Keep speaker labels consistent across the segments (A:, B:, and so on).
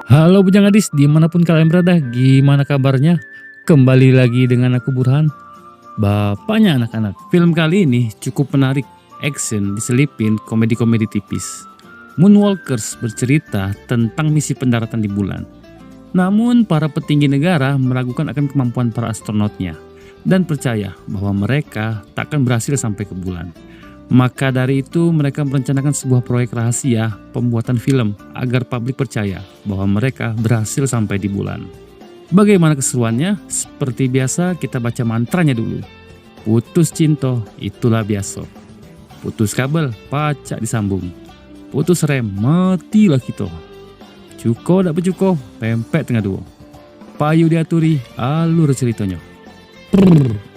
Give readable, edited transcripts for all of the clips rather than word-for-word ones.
A: Halo Bujang Gadis, dimanapun kalian berada, gimana kabarnya? Kembali lagi dengan aku Burhan, bapaknya anak-anak. Film kali ini cukup menarik, action diselipin komedi-komedi tipis. Moonwalkers bercerita tentang misi pendaratan di bulan. Namun para petinggi negara meragukan akan kemampuan para astronotnya dan percaya bahwa mereka tak akan berhasil sampai ke bulan. Maka dari itu mereka merencanakan sebuah proyek rahasia pembuatan film agar publik percaya bahwa mereka berhasil sampai di bulan. Bagaimana keseruannya? Seperti biasa kita baca mantranya dulu. Putus cinta, itulah biasa. Putus kabel, pacak disambung. Putus rem, matilah kita. Cuko dak becuko, pempek tengah dua. Payu diaturi, alur ceritanya. Prrr.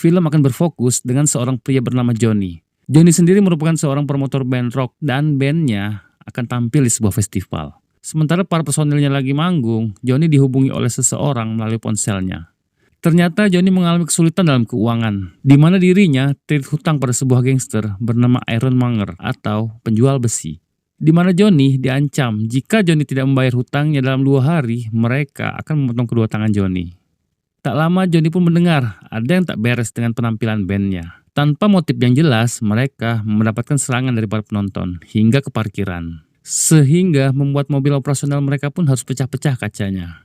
A: Film akan berfokus dengan seorang pria bernama Johnny. Johnny sendiri merupakan seorang promotor band rock dan bandnya akan tampil di sebuah festival. Sementara para personilnya lagi manggung, Johnny dihubungi oleh seseorang melalui ponselnya. Ternyata Johnny mengalami kesulitan dalam keuangan, di mana dirinya terlilit hutang pada sebuah gangster bernama Ironmonger atau penjual besi. Di mana Johnny diancam jika Johnny tidak membayar hutangnya dalam 2 hari, mereka akan memotong kedua tangan Johnny. Tak lama Johnny pun mendengar ada yang tak beres dengan penampilan bandnya. Tanpa motif yang jelas, mereka mendapatkan serangan dari para penonton hingga ke parkiran. Sehingga membuat mobil operasional mereka pun harus pecah-pecah kacanya.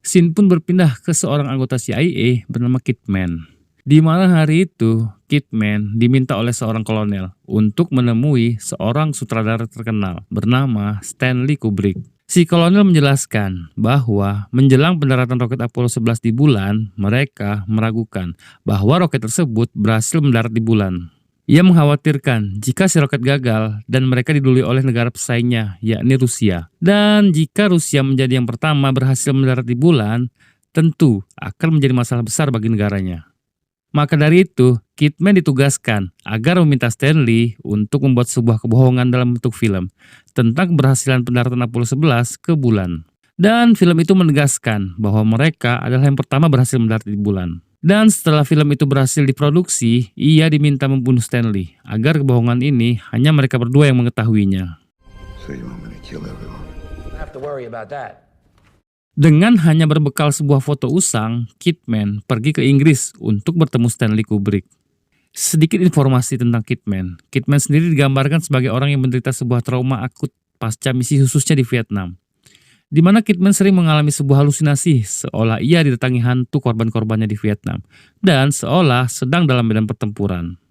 A: Scene pun berpindah ke seorang anggota CIA bernama Kidman. Di mana hari itu, Kidman diminta oleh seorang kolonel untuk menemui seorang sutradara terkenal bernama Stanley Kubrick. Si kolonel menjelaskan bahwa menjelang pendaratan roket Apollo 11 di bulan, mereka meragukan bahwa roket tersebut berhasil mendarat di bulan. Ia mengkhawatirkan jika si roket gagal dan mereka didului oleh negara pesaingnya, yakni Rusia. Dan jika Rusia menjadi yang pertama berhasil mendarat di bulan, tentu akan menjadi masalah besar bagi negaranya. Maka dari itu, Kidman ditugaskan agar meminta Stanley untuk membuat sebuah kebohongan dalam bentuk film tentang keberhasilan pendaratan Apollo 11 ke bulan. Dan film itu menegaskan bahwa mereka adalah yang pertama berhasil mendarat di bulan. Dan setelah film itu berhasil diproduksi, ia diminta membunuh Stanley agar kebohongan ini hanya mereka berdua yang mengetahuinya.
B: So you want me to kill everyone?
C: I have to worry about that.
A: Dengan hanya berbekal sebuah foto usang, Kidman pergi ke Inggris untuk bertemu Stanley Kubrick. Sedikit informasi tentang Kidman. Kidman sendiri digambarkan sebagai orang yang menderita sebuah trauma akut pasca misi khususnya di Vietnam. Di mana Kidman sering mengalami sebuah halusinasi seolah ia didatangi hantu korban-korbannya di Vietnam dan seolah sedang dalam medan pertempuran.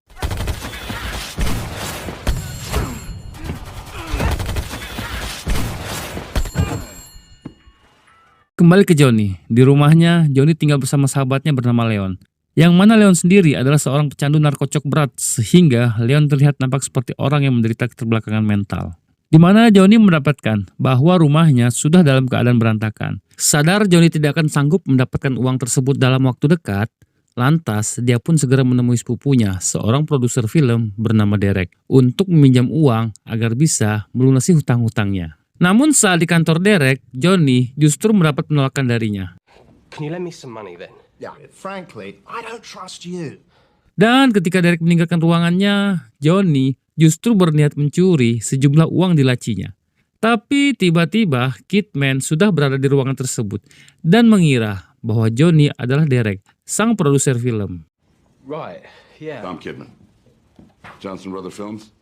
A: Kembali ke Johnny. Di rumahnya, Johnny tinggal bersama sahabatnya bernama Leon. Yang mana Leon sendiri adalah seorang pecandu narkotik berat, sehingga Leon terlihat nampak seperti orang yang menderita keterbelakangan mental. Di mana Johnny mendapatkan bahwa rumahnya sudah dalam keadaan berantakan. Sadar Johnny tidak akan sanggup mendapatkan uang tersebut dalam waktu dekat, lantas dia pun segera menemui sepupunya, seorang produser film bernama Derek, untuk meminjam uang agar bisa melunasi hutang-hutangnya. Namun saat di kantor Derek, Johnny justru mendapat penolakan darinya.
C: Can you lend me some money then?
B: Yeah, frankly, I don't trust you.
A: Dan ketika Derek meninggalkan ruangannya, Johnny justru berniat mencuri sejumlah uang di lacinya. Tapi tiba-tiba Kidman sudah berada di ruangan tersebut dan mengira bahwa Johnny adalah Derek, sang produser film.
C: Right, yeah.
B: Tom Kidman. Johnson Brothers Films?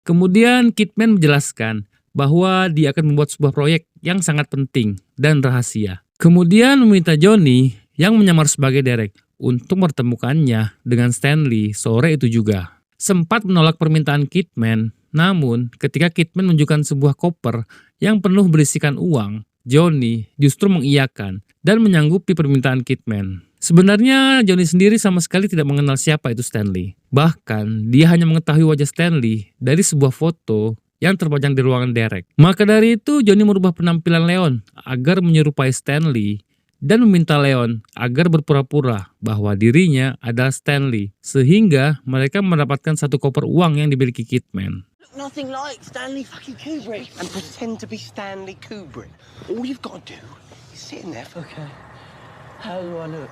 A: Kemudian Kidman menjelaskan bahwa dia akan membuat sebuah proyek yang sangat penting dan rahasia. Kemudian meminta Johnny yang menyamar sebagai Derek untuk mempertemukannya dengan Stanley sore itu juga. Sempat menolak permintaan Kidman, namun ketika Kidman menunjukkan sebuah koper yang penuh berisikan uang, Johnny justru mengiyakan dan menyanggupi permintaan Kidman. Sebenarnya Johnny sendiri sama sekali tidak mengenal siapa itu Stanley. Bahkan dia hanya mengetahui wajah Stanley dari sebuah foto yang terpajang di ruangan Derek. Maka dari itu Johnny merubah penampilan Leon agar menyerupai Stanley dan meminta Leon agar berpura-pura bahwa dirinya adalah Stanley, sehingga mereka mendapatkan satu koper uang yang dimiliki Kidman.
C: Nothing like Stanley fucking Kubrick. And pretend to be Stanley Kubrick. All you've got to do is sit in there for... Okay. How do I look?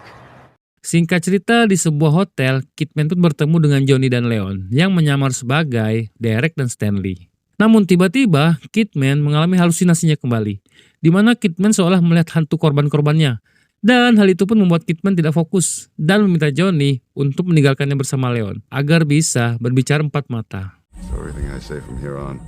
A: Singkat cerita, di sebuah hotel, Kidman pun bertemu dengan Johnny dan Leon yang menyamar sebagai Derek dan Stanley. Namun tiba-tiba, Kidman mengalami halusinasinya kembali, di mana Kidman seolah melihat hantu korban-korbannya. Dan hal itu pun membuat Kidman tidak fokus dan meminta Johnny untuk meninggalkannya bersama Leon agar bisa berbicara empat mata.
B: So everything I say from here on.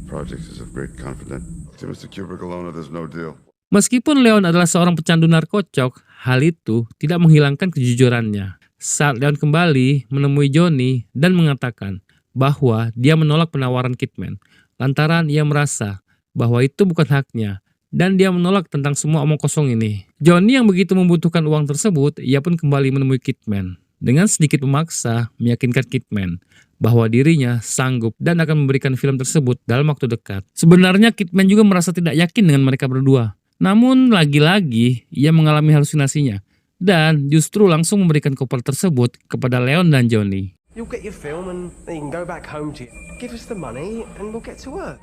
B: Project is of great confidence. To Mr. Kubrick alone, there's no deal.
A: Meskipun Leon adalah seorang pecandu narkocok, hal itu tidak menghilangkan kejujurannya. Saat Leon kembali menemui Johnny dan mengatakan bahwa dia menolak penawaran Kidman, lantaran ia merasa bahwa itu bukan haknya dan dia menolak tentang semua omong kosong ini. Johnny yang begitu membutuhkan uang tersebut, ia pun kembali menemui Kidman dengan sedikit memaksa meyakinkan Kidman bahwa dirinya sanggup dan akan memberikan film tersebut dalam waktu dekat. Sebenarnya Kidman juga merasa tidak yakin dengan mereka berdua. Namun lagi-lagi ia mengalami halusinasinya dan justru langsung memberikan koper tersebut kepada Leon dan Johnny.
C: You'll get your film and then you can go back home to you. Give us the money and we'll get to work.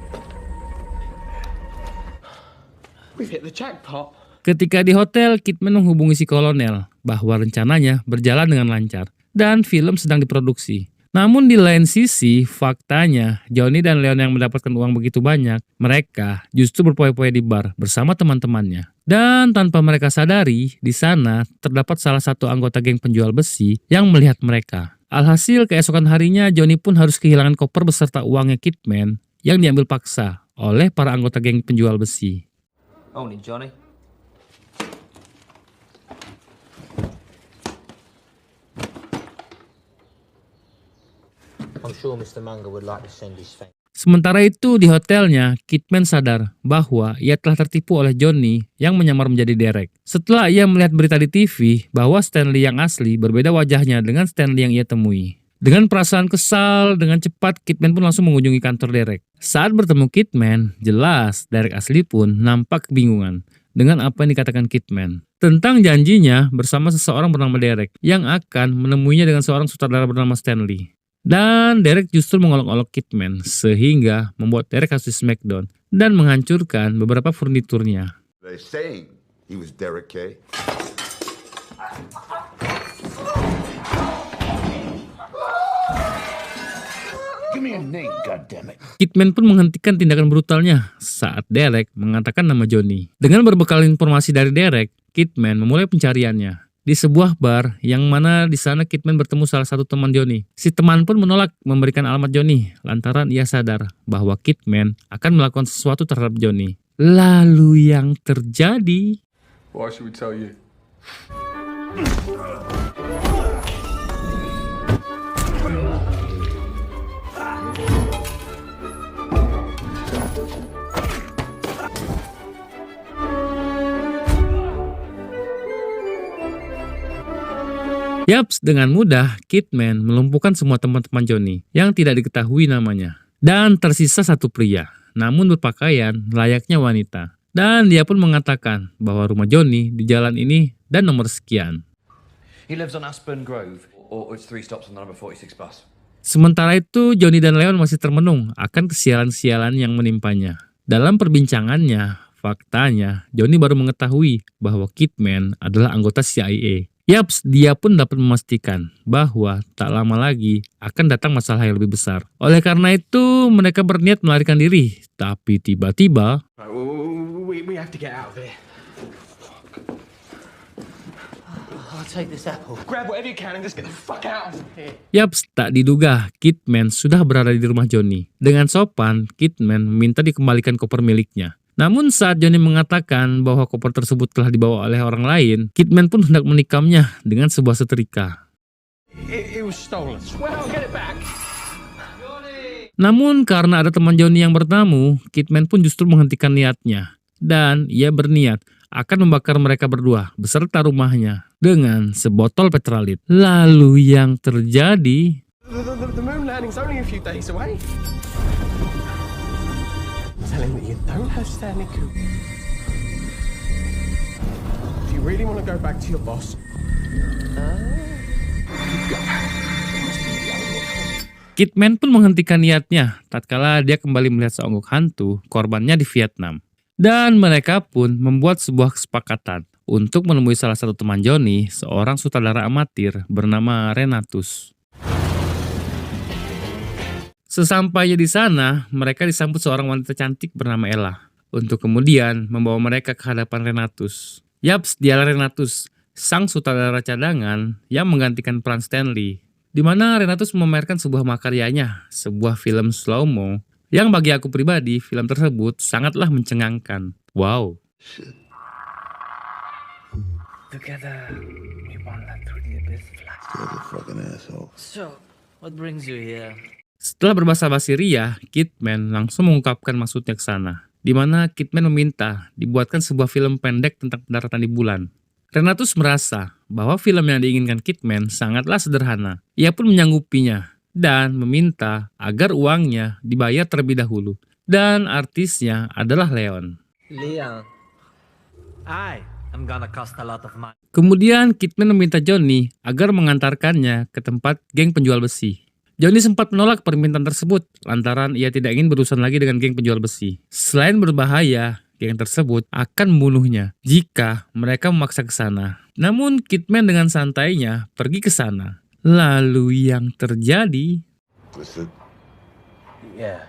C: We've hit the jackpot.
A: Ketika di hotel, Kidman menghubungi si kolonel bahwa rencananya berjalan dengan lancar dan film sedang diproduksi. Namun di lain sisi, faktanya Johnny dan Leon yang mendapatkan uang begitu banyak, mereka justru berpoya-poya di bar bersama teman-temannya. Dan tanpa mereka sadari, di sana terdapat salah satu anggota geng penjual besi yang melihat mereka. Alhasil keesokan harinya Johnny pun harus kehilangan koper beserta uangnya Kidman yang diambil paksa oleh para anggota geng penjual besi.
D: Morning, Johnny. I'm sure Mr. Munger would like to send his thanks.
A: Sementara itu di hotelnya, Kidman sadar bahwa ia telah tertipu oleh Johnny yang menyamar menjadi Derek. Setelah ia melihat berita di TV bahwa Stanley yang asli berbeda wajahnya dengan Stanley yang ia temui. Dengan perasaan kesal, dengan cepat Kidman pun langsung mengunjungi kantor Derek. Saat bertemu Kidman, jelas Derek asli pun nampak kebingungan dengan apa yang dikatakan Kidman tentang janjinya bersama seseorang bernama Derek yang akan menemuinya dengan seorang sutradara bernama Stanley. Dan Derek justru mengolok-olok Kidman sehingga membuat Derek harus di smackdown dan menghancurkan beberapa furniturnya.
B: They saying he was Derek K. Give me a name, goddammit.
A: Kidman pun menghentikan tindakan brutalnya saat Derek mengatakan nama Johnny. Dengan berbekal informasi dari Derek, Kidman memulai pencariannya di sebuah bar yang mana di sana Kidman bertemu salah satu teman Johnny. Si teman pun menolak memberikan alamat Johnny lantaran ia sadar bahwa Kidman akan melakukan sesuatu terhadap Johnny. Lalu yang terjadi?
E: Why should we tell you?
A: Yaps, dengan mudah Kidman melumpuhkan semua teman-teman Johnny yang tidak diketahui namanya. Dan tersisa satu pria, namun berpakaian layaknya wanita. Dan dia pun mengatakan bahwa rumah Johnny di jalan ini dan nomor sekian.
D: He lives on Aspen Grove, or it's 3 stops on the number 46 bus.
A: Sementara itu Johnny dan Leon masih termenung akan kesialan-sialan yang menimpanya. Dalam perbincangannya, faktanya Johnny baru mengetahui bahwa Kidman adalah anggota CIA. Yaps, dia pun dapat memastikan bahwa tak lama lagi akan datang masalah yang lebih besar. Oleh karena itu, mereka berniat melarikan diri. Tapi tiba-tiba...
C: We have to get out of here.
D: I'll take this apple.
C: Grab whatever you can and just get the fuck out of here.
A: Yaps, tak diduga Kidman sudah berada di rumah Johnny. Dengan sopan, Kidman meminta dikembalikan koper miliknya. Namun saat Johnny mengatakan bahwa koper tersebut telah dibawa oleh orang lain, Kidman pun hendak menikamnya dengan sebuah setrika.
C: It was stolen. Swear I'll get it back.
A: Namun karena ada teman Johnny yang bertamu, Kidman pun justru menghentikan niatnya. dan ia berniat akan membakar mereka berdua beserta rumahnya dengan sebotol petralit. Lalu yang terjadi,
C: The moon landing's only a few days away. Tell him that you don't have Stanley Kubrick. If you really want to go back to your boss,
A: Kidman pun menghentikan niatnya tatkala dia kembali melihat seonggok hantu korbannya di Vietnam. Dan mereka pun membuat sebuah kesepakatan untuk menemui salah satu teman Johnny, seorang sutradara amatir bernama Renatus. Sesampainya di sana, mereka disambut seorang wanita cantik bernama Ella untuk kemudian membawa mereka ke hadapan Renatus. Yaps, dialah Renatus, sang sutradara cadangan yang menggantikan peran Stanley, di mana Renatus memamerkan sebuah makaryanya, sebuah film slow-mo yang bagi aku pribadi film tersebut sangatlah mencengangkan. Wow.
E: Together, we won't let through the abyss flat.
B: You're a fucking asshole.
E: So, what brings you here?
A: Setelah berbahasa basi ria, Kidman langsung mengungkapkan maksudnya ke sana, di mana Kidman meminta dibuatkan sebuah film pendek tentang pendaratan di bulan. Renatus merasa bahwa film yang diinginkan Kidman sangatlah sederhana. Ia pun menyanggupinya dan meminta agar uangnya dibayar terlebih dahulu. Dan artisnya adalah Leon.
E: Leon. I'm gonna cost a lot of money.
A: Kemudian Kidman meminta Johnny agar mengantarkannya ke tempat geng penjual besi. Johnny sempat menolak permintaan tersebut lantaran ia tidak ingin berurusan lagi dengan geng penjual besi. Selain berbahaya, geng tersebut akan membunuhnya jika mereka memaksa ke sana. Namun Kidman dengan santainya pergi ke sana. Lalu yang terjadi,
B: Listen,
C: yeah.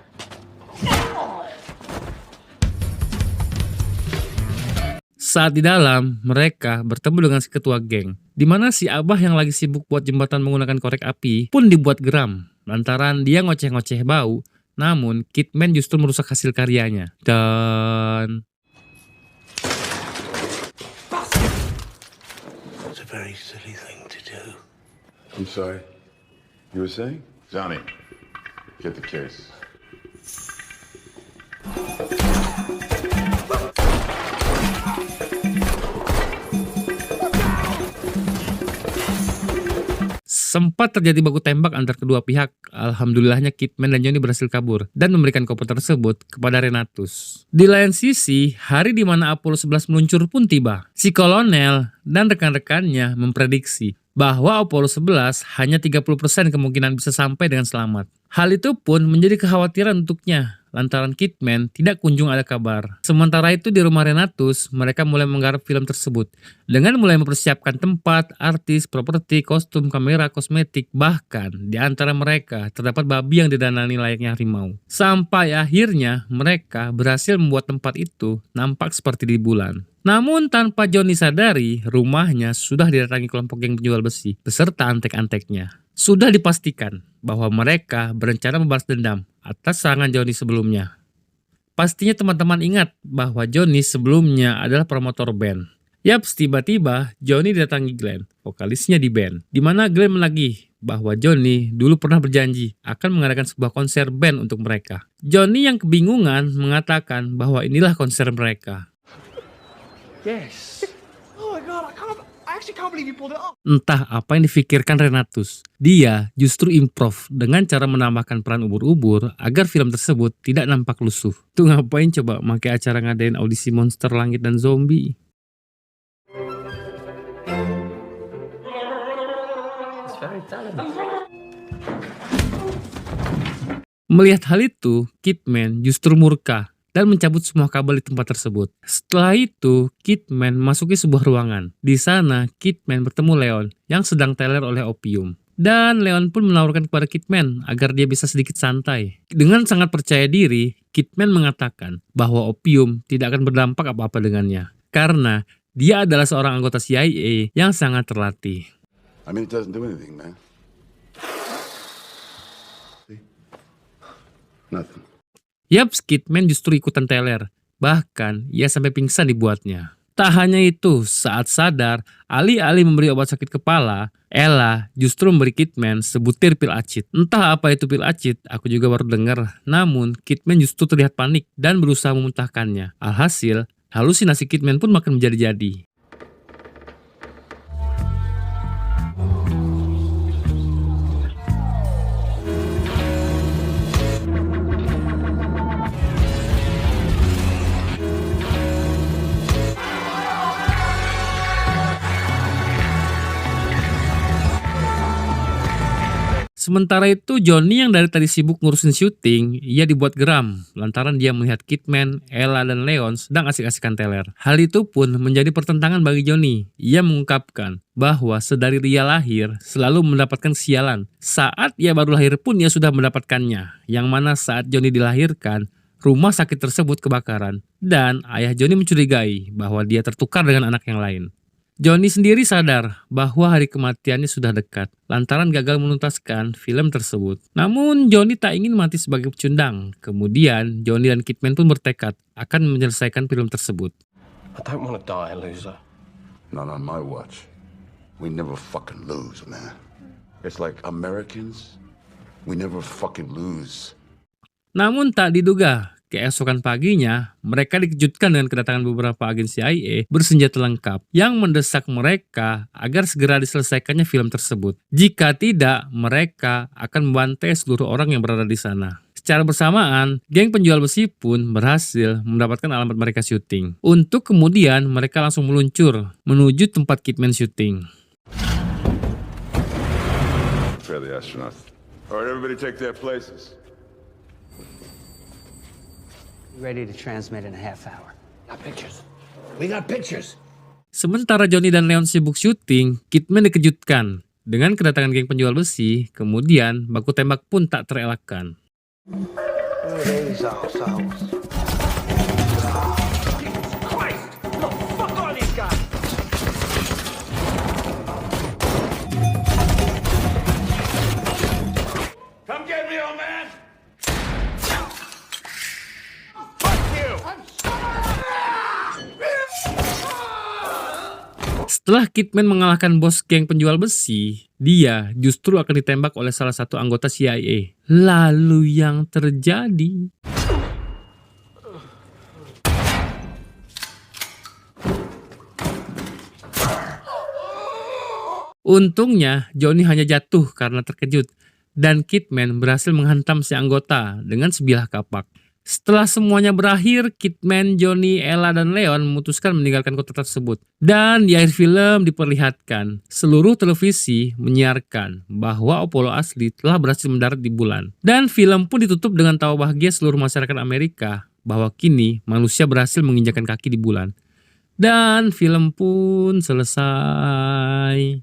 A: saat di dalam mereka bertemu dengan si ketua geng, di mana si abah yang lagi sibuk buat jembatan menggunakan korek api pun dibuat geram lantaran dia ngoceh-ngoceh bau. Namun Kidman justru merusak hasil karyanya. Dan
C: It's a very silly thing to do.
B: I'm sorry. You were saying? Johnny, get the case.
A: sempat terjadi baku tembak antar kedua pihak. Alhamdulillahnya Kidman dan Johnny berhasil kabur dan memberikan koper tersebut kepada Renatus. Di lain sisi, hari di mana Apollo 11 meluncur pun tiba. Si kolonel dan rekan-rekannya memprediksi bahwa Apollo 11 hanya 30% kemungkinan bisa sampai dengan selamat. Hal itu pun menjadi kekhawatiran untuknya, lantaran Kidman tidak kunjung ada kabar. Sementara itu di rumah Renatus, mereka mulai menggarap film tersebut dengan mulai mempersiapkan tempat, artis, properti, kostum, kamera, kosmetik, bahkan di antara mereka terdapat babi yang didandani layaknya harimau. Sampai akhirnya mereka berhasil membuat tempat itu nampak seperti di bulan. Namun tanpa Johnny sadari, rumahnya sudah didatangi kelompok geng penjual besi beserta antek-anteknya. Sudah dipastikan bahwa mereka berencana membalas dendam atas serangan Johnny sebelumnya. Pastinya teman-teman ingat bahwa Johnny sebelumnya adalah promotor band. Yaps, tiba-tiba Johnny didatangi Glenn, vokalisnya di band. Di mana Glenn menagih bahwa Johnny dulu pernah berjanji akan mengadakan sebuah konser band untuk mereka. Johnny yang kebingungan mengatakan bahwa inilah konser mereka.
C: Yes. Oh my god, I actually can't believe you pulled it off.
A: Entah apa yang difikirkan Renatus. Dia justru improv dengan cara menambahkan peran ubur-ubur agar film tersebut tidak nampak lusuh. Tuh ngapain coba pakai acara ngadain audisi monster langit dan zombie?
E: It's very talented.
A: Melihat hal itu, Kidman justru murka dan mencabut semua kabel di tempat tersebut. Setelah itu, Kidman memasuki sebuah ruangan. Di sana, Kidman bertemu Leon yang sedang teler oleh opium. Dan Leon pun menawarkan kepada Kidman agar dia bisa sedikit santai. Dengan sangat percaya diri, Kidman mengatakan bahwa opium tidak akan berdampak apa-apa dengannya. Karena dia adalah seorang anggota CIA yang sangat terlatih.
B: I mean, it doesn't do anything, man. See? Nothing.
A: Yaps, Kidman justru ikutan teler. Bahkan, ia sampai pingsan dibuatnya. Tak hanya itu, saat sadar, alih-alih memberi obat sakit kepala, Ella justru memberi Kidman sebutir pil acid. Entah apa itu pil acid, aku juga baru dengar. Namun, Kidman justru terlihat panik dan berusaha memuntahkannya. Alhasil, Halusinasi Kidman pun makin menjadi-jadi. Sementara itu, Johnny yang dari tadi sibuk ngurusin syuting, ia dibuat geram lantaran dia melihat Kidman, Ella, dan Leon sedang asik-asikan teler. Hal itu pun menjadi pertentangan bagi Johnny. Ia mengungkapkan bahwa sedari dia lahir selalu mendapatkan sialan. Saat ia baru lahir pun ia sudah mendapatkannya. Yang mana saat Johnny dilahirkan, rumah sakit tersebut kebakaran. Dan ayah Johnny mencurigai bahwa dia tertukar dengan anak yang lain. Johnny sendiri sadar bahwa hari kematiannya sudah dekat, lantaran gagal menuntaskan film tersebut. Namun Johnny tak ingin mati sebagai pecundang. Kemudian Johnny dan Kidman pun bertekad akan menyelesaikan film tersebut.
C: I don't want to die a loser.
B: Not on my watch. We never fucking lose, man. It's like Americans, we never fucking lose.
A: Namun tak diduga, keesokan paginya, mereka dikejutkan dengan kedatangan beberapa agen CIA bersenjata lengkap yang mendesak mereka agar segera diselesaikannya film tersebut. Jika tidak, mereka akan membantai seluruh orang yang berada di sana. Secara bersamaan, geng penjual besi pun berhasil mendapatkan alamat mereka syuting. Untuk kemudian mereka langsung meluncur menuju tempat Kidman syuting.
B: Prepare the astronauts. All right, everybody take their places.
F: Ready to transmit in a half hour.
C: Got pictures. We got pictures.
A: Sementara Johnny dan Leon sibuk syuting, Kidman dikejutkan dengan kedatangan geng penjual besi. Kemudian baku tembak pun tak terelakkan.
C: These assholes. Christ! What the fuck are these guys?
B: Come get me, old man!
A: Setelah Kidman mengalahkan bos geng penjual besi, dia justru akan ditembak oleh salah satu anggota CIA. Lalu yang terjadi? Untungnya, Johnny hanya jatuh karena terkejut, dan Kidman berhasil menghantam si anggota dengan sebilah kapak. Setelah semuanya berakhir, Kidman, Johnny, Ella, dan Leon memutuskan meninggalkan kota tersebut. Dan di akhir film diperlihatkan, seluruh televisi menyiarkan bahwa Apollo asli telah berhasil mendarat di bulan. Dan film pun ditutup dengan tawa bahagia seluruh masyarakat Amerika bahwa kini manusia berhasil menginjakan kaki di bulan. Dan film pun selesai.